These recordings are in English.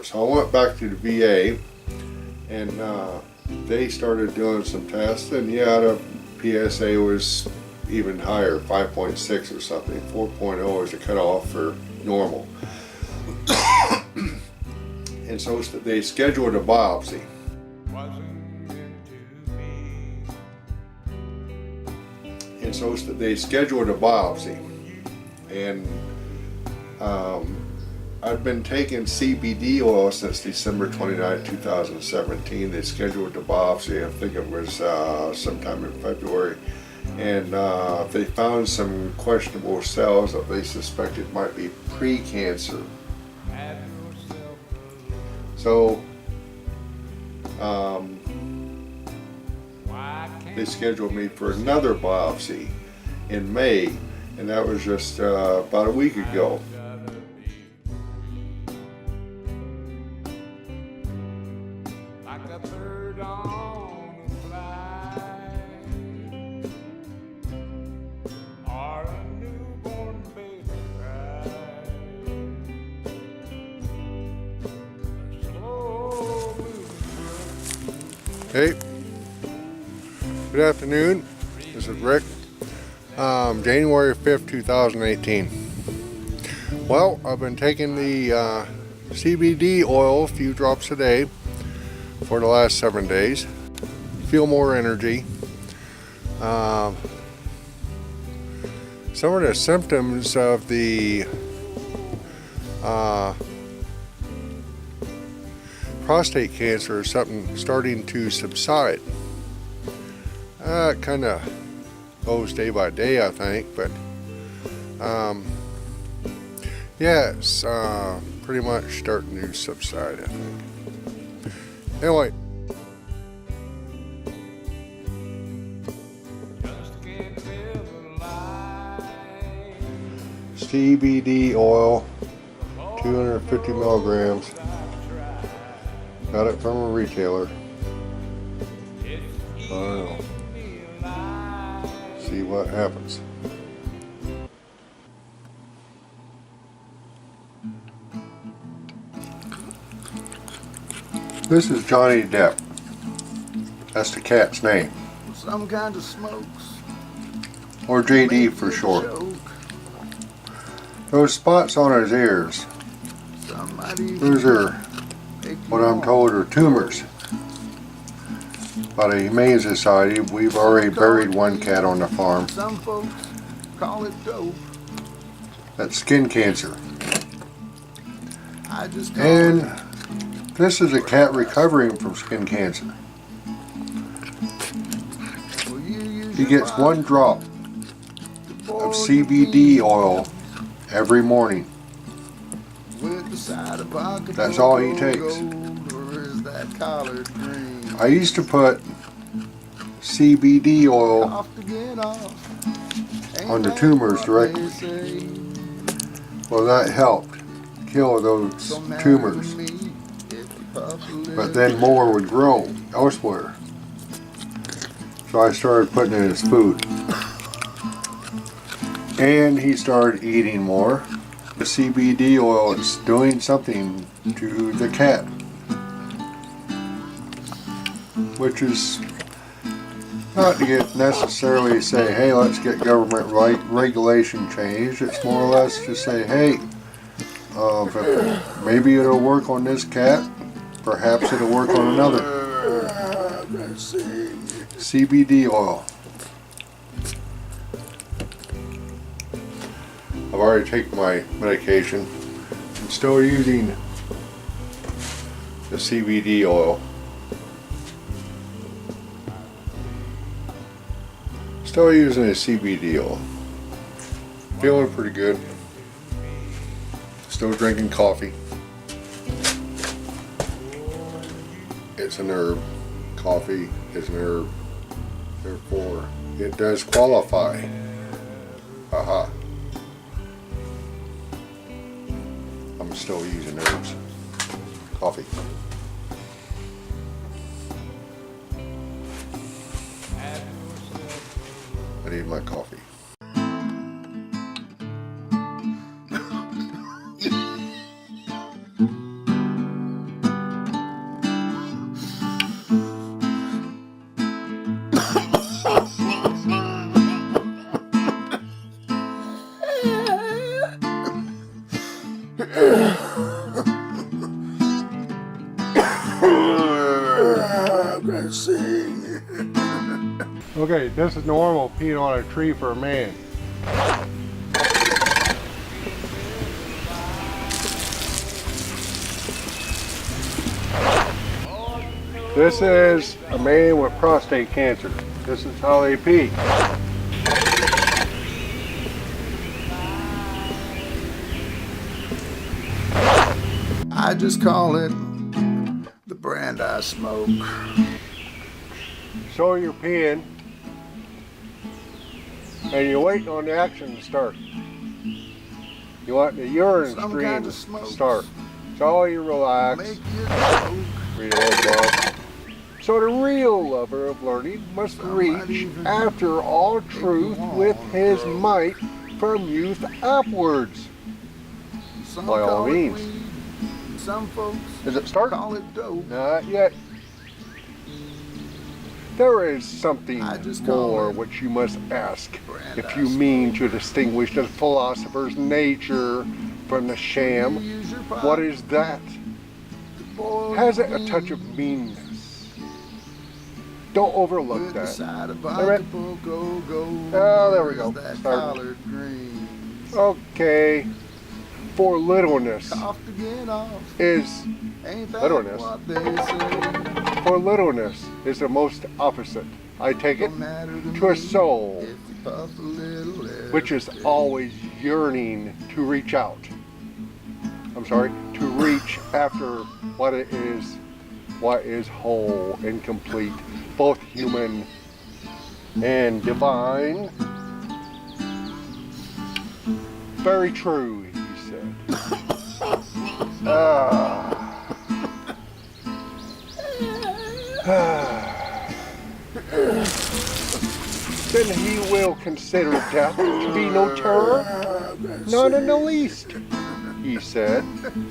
So I went back to the VA, and they started doing some tests, and yeah, the PSA was even higher, 5.6 or something. 4.0 is the cutoff for normal. And so they scheduled a biopsy. And so they scheduled a biopsy. And I've been taking CBD oil since December 29, 2017. They scheduled the biopsy, I think it was sometime in February. And they found some questionable cells that they suspected might be precancer. So they scheduled me for another biopsy in May, and that was just about a week ago. Hey, good afternoon. This is Rick. January 5th, 2018. Well, I've been taking the CBD oil, a few drops a day, for the last 7 days. Feel more energy. Some of the symptoms of the prostate cancer is starting to subside. It kind of goes day by day, I think, but yeah, it's pretty much starting to subside, I think. Anyway, CBD oil, 250 milligrams. Got it from a retailer. I don't know. See what happens. This is Johnny Depp. That's the cat's name. Some kind of smokes. Or JD for short. Those spots on his ears, those are what I'm told are tumors. By the Humane Society, we've already buried one cat on the farm. Some folks call it dope. That's skin cancer. I just And this is a cat recovering from skin cancer. He gets 1 drop of CBD oil every morning. That's all he takes. I used to put CBD oil on the tumors directly. Well, that helped kill those tumors. But then more would grow elsewhere. So I started putting it in his food. And he started eating more. The CBD oil is doing something to the cat, which is not to get necessarily say, hey, let's get government regulation changed. It's more or less to say, hey, maybe it'll work on this cat, perhaps it'll work on another. CBD oil. I've already taken my medication. I'm still using the CBD oil. Still using the CBD oil. Feeling pretty good. Still drinking coffee. It's an herb. Coffee is an herb. Therefore, it does qualify. Aha. I'm still using herbs. Coffee. I need my coffee. Let's sing. Okay, this is normal peeing on a tree for a man. This is a man with prostate cancer. This is how they pee. I just call it the brand I smoke. So you're peeing and you're waiting on the action to start. You want the urine Some stream kind to of smoke. start. So you relax, Make you joke. read a little book. So the real lover of learning must reach after all truth with his might from youth upwards. Some By all call it means. weed. Some folks Does it start? call it dope. Not yet. There is something I just call more it which you must ask brand if I you smoke. mean to distinguish the philosopher's nature from the You sham. use your pipe What is that? to boil Has your it a touch beans of meanness? Don't overlook with the that. side of All right. Acapulco gold. Oh, there we go. That Started. collard greens. Okay. For littleness Cough to get off. is Ain't that Littleness. what they say? for littleness is the most opposite. I take it Don't matter to a me soul if you puff a little which is every day. always yearning to reach out. I'm sorry, to reach after what it is, what is whole and complete, both human and divine. Very true, he said. Then he will consider death to be no terror, not in the least, he said,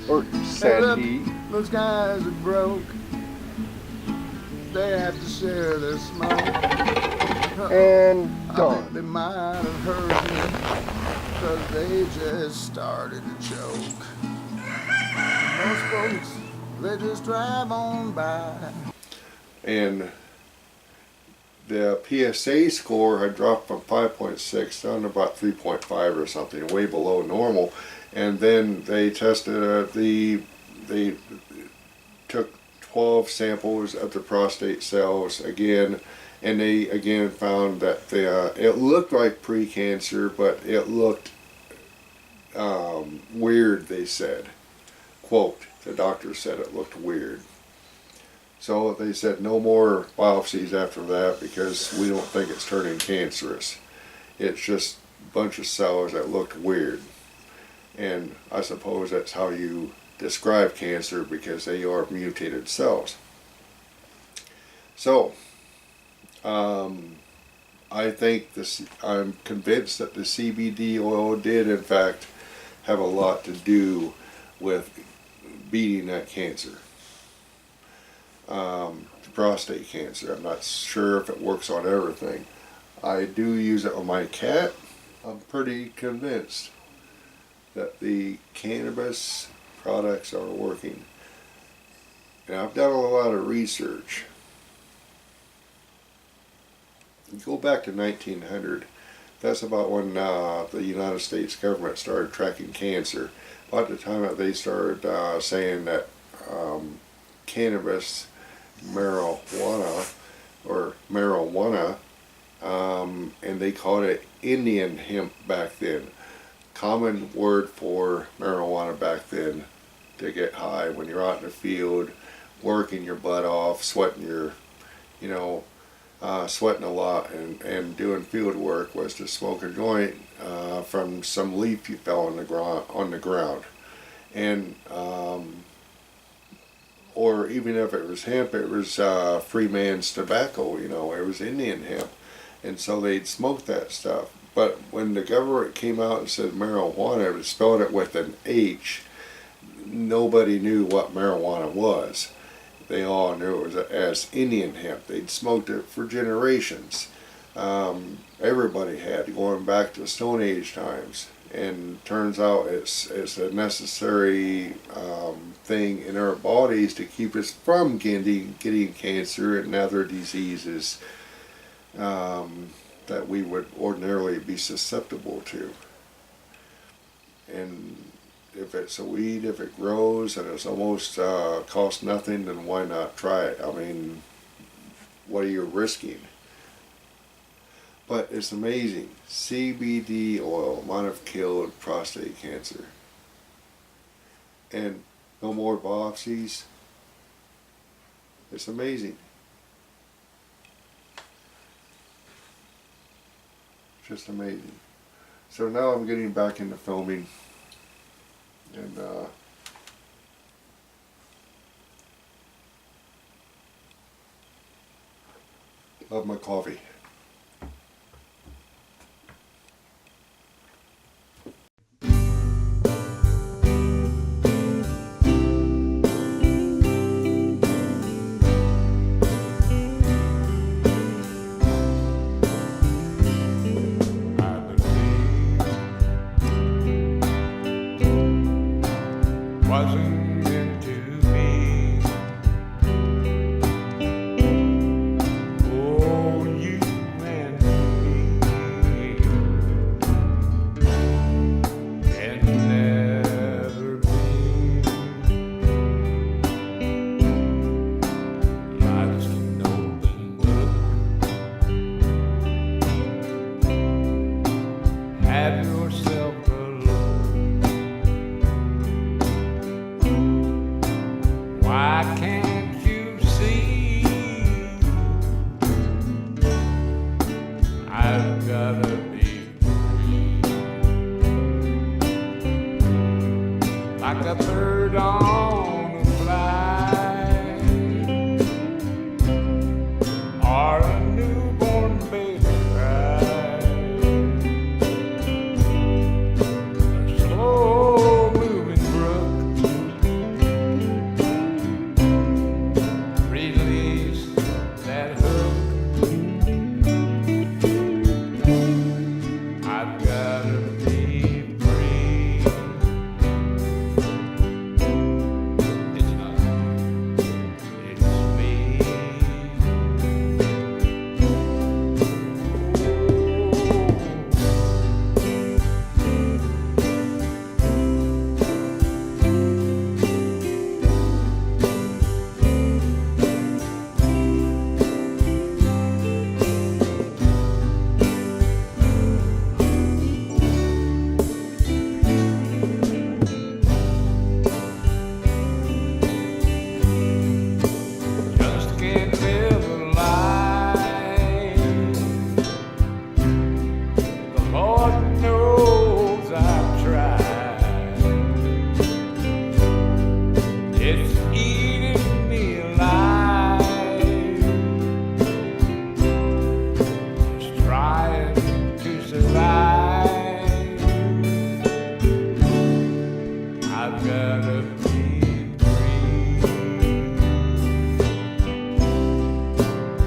or said he. Those guys are broke. They have to share their smoke. And I think done. they might have heard me, 'cause they just started to choke. Most folks, they just drive on by. And the PSA score had dropped from 5.6 down to about 3.5 or something, way below normal. And then they tested they took 12 samples of the prostate cells again, and they again found that it looked like precancer, but it looked weird, they said. Quote, the doctor said it looked weird. So they said no more biopsies after that because we don't think it's turning cancerous. It's just a bunch of cells that looked weird. And I suppose that's how you describe cancer, because they are mutated cells. So, I think I'm convinced that the CBD oil did in fact have a lot to do with beating that cancer. Prostate cancer. I'm not sure if it works on everything. I do use it on my cat. I'm pretty convinced that the cannabis products are working. And I've done a lot of research. You go back to 1900. That's about when the United States government started tracking cancer. About the time that they started saying that cannabis, marijuana, and they called it Indian hemp back then. Common word for marijuana back then to get high when you're out in the field, working your butt off, sweating sweating a lot and doing field work, was to smoke a joint from some leaf you fell on the ground. And or even if it was hemp, it was free man's tobacco, it was Indian hemp. And so they'd smoke that stuff. But when the government came out and said marijuana, it spelled it with an H, nobody knew what marijuana was. They all knew it was as Indian hemp. They'd smoked it for generations. Everybody had, going back to Stone Age times. and turns out it's a necessary thing in our bodies to keep us from getting cancer and other diseases that we would ordinarily be susceptible to. And if it's a weed, if it grows and it's almost costs nothing, then why not try it? I mean, what are you risking? But it's amazing. CBD oil might have killed prostate cancer. And no more biopsies. It's amazing. Just amazing. So now I'm getting back into filming. And love my coffee. Wasn't meant to be. Oh, you and me had never been. Life's an open book. Have yourself a why can't you see? I've gotta be free, like a bird on a fly, or a newborn baby cry, a slow moving brook. Release that hook. I've gotta be free. It's not you, it's me. Just can't live a life. The Lord knows I've tried. It's eating me alive. Just trying to survive. I've gotta be free.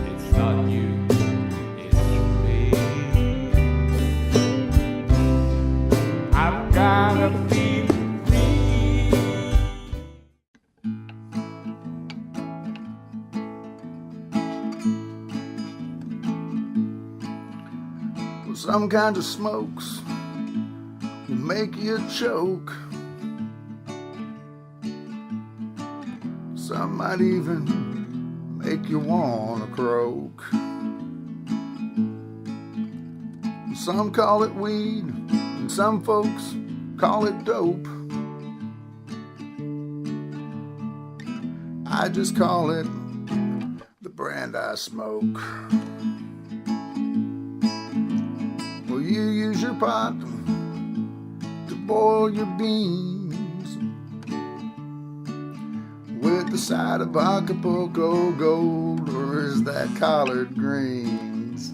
It's not you, it's me. I've gotta be free. Well, some kinds of smokes will make you choke. Some might even make you wanna croak. Some call it weed, and some folks call it dope. I just call it the brand I smoke. Well, you use your pot to boil your beans with the side of Acapulco gold, or is that collard greens?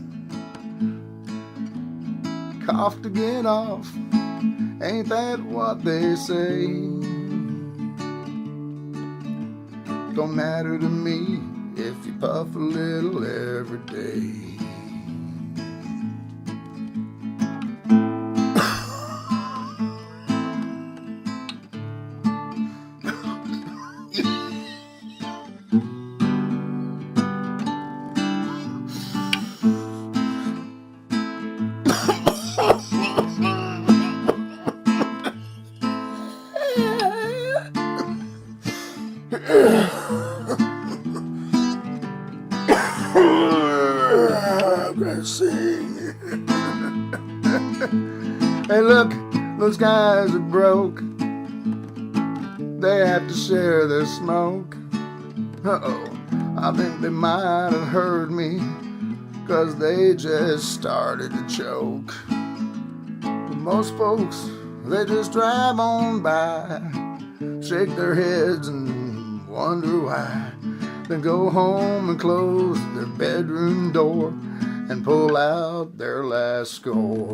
Cough to get off, ain't that what they say? Don't matter to me if you puff a little every day. I'm gonna sing. Hey, look, those guys are broke. They have to share their smoke. Uh-oh, I think they might have heard me, 'cause they just started to choke. But most folks, they just drive on by, shake their heads and wonder why, then go home and close their bedroom door and pull out their last score.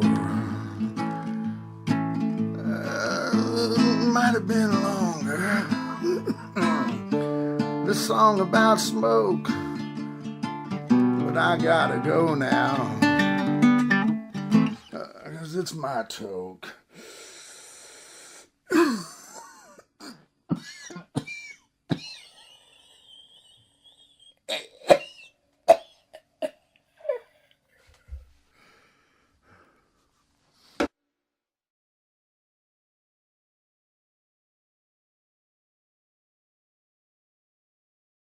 Might have been longer. This song about smoke, but I gotta go now, 'cause it's my toke.